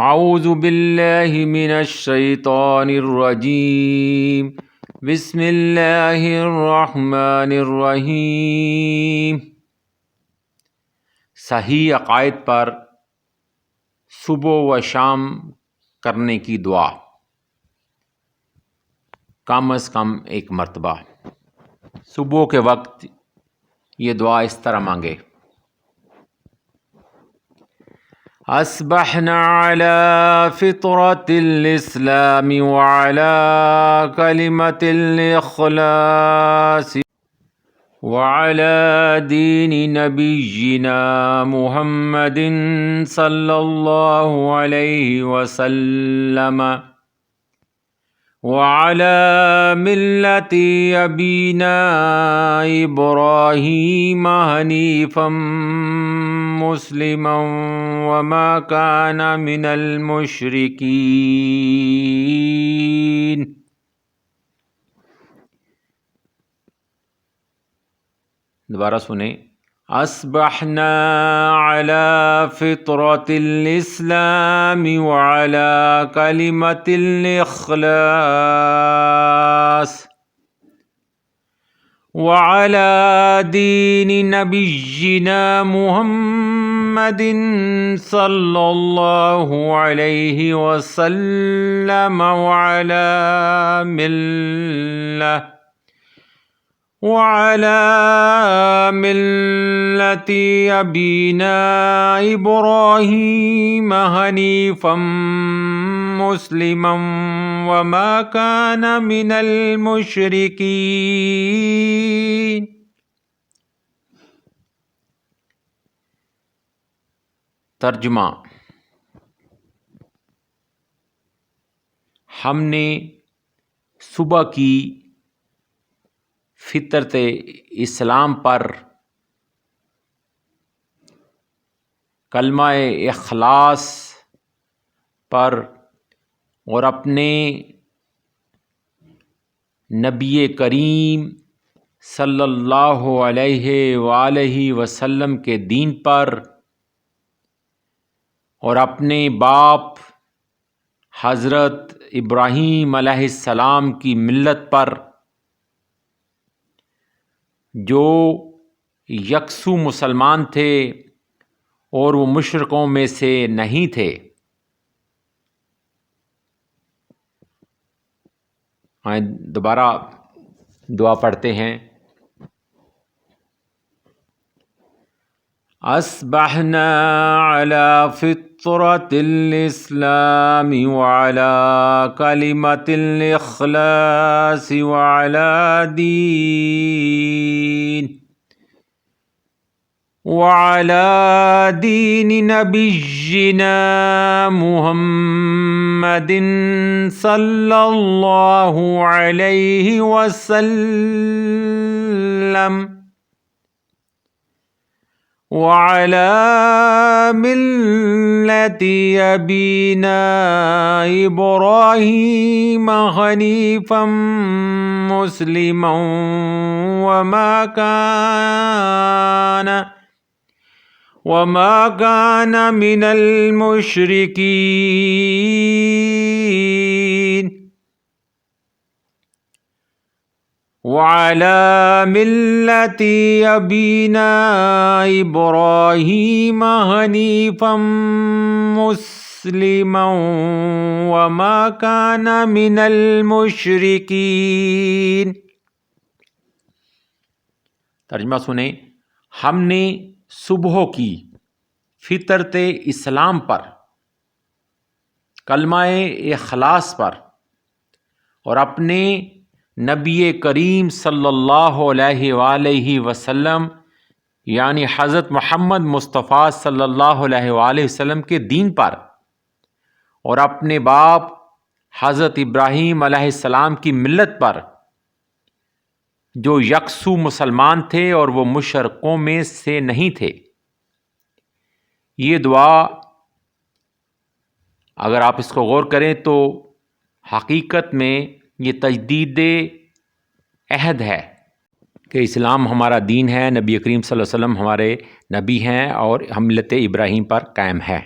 اعوذ باللہ من الشیطان الرجیم بسم اللہ الرحمن الرحیم۔ صحیح عقائد پر صبح و شام کرنے کی دعا، کم از کم ایک مرتبہ صبح کے وقت یہ دعا اس طرح مانگے: اصبحنا على فطرة الإسلام وعلى كلمة الإخلاص وعلى دين نبينا محمد صلى الله عليه وسلم وعلى ملة أبينا إبراهيم حنيفا مسلما وما كان من المشركين۔ دوبارہ سنیں: اصبحنا على فطرة الإسلام وعلى كلمة الإخلاص وعلى دين نبينا محمد صلى الله عليه وسلم وعلى ملة أبينا إبراهيم حنيفا مسلما وما كان من المشركين۔ ترجمہ: ہم نے صبح کی فطرت اسلام پر کلمہ اخلاص پر اور اپنے نبی کریم صلی اللہ علیہ وآلہ وسلم کے دین پر اور اپنے باپ حضرت ابراہیم علیہ السلام کی ملت پر، جو یکسو مسلمان تھے اور وہ مشرکوں میں سے نہیں تھے۔ دوبارہ دعا پڑھتے ہیں: اصبحنا على فطرة الإسلام وعلى كلمة الإخلاص وعلى دين نبينا محمد صلى الله عليه وسلم وعلى ملة أبينا إبراهيم حنيفا مسلما وما كان من المشركين وعلى ملة أبينا إبراهيم حنيفا مسلما وما كان من المشركين۔ ترجمہ سنیں: ہم نے صبح کی فطرت اسلام پر، کلمہ اخلاص پر اور اپنے نبی کریم صلی اللہ علیہ وآلہ وسلم یعنی حضرت محمد مصطفیٰ صلی اللہ علیہ وآلہ وسلم کے دین پر اور اپنے باپ حضرت ابراہیم علیہ السلام کی ملت پر، جو یکسو مسلمان تھے اور وہ مشرکوں میں سے نہیں تھے۔ یہ دعا اگر آپ اس کو غور کریں تو حقیقت میں یہ تجدید عہد ہے کہ اسلام ہمارا دین ہے، نبی کریم صلی اللہ علیہ وسلم ہمارے نبی ہیں اور ہم ملت ابراہیم پر قائم ہے۔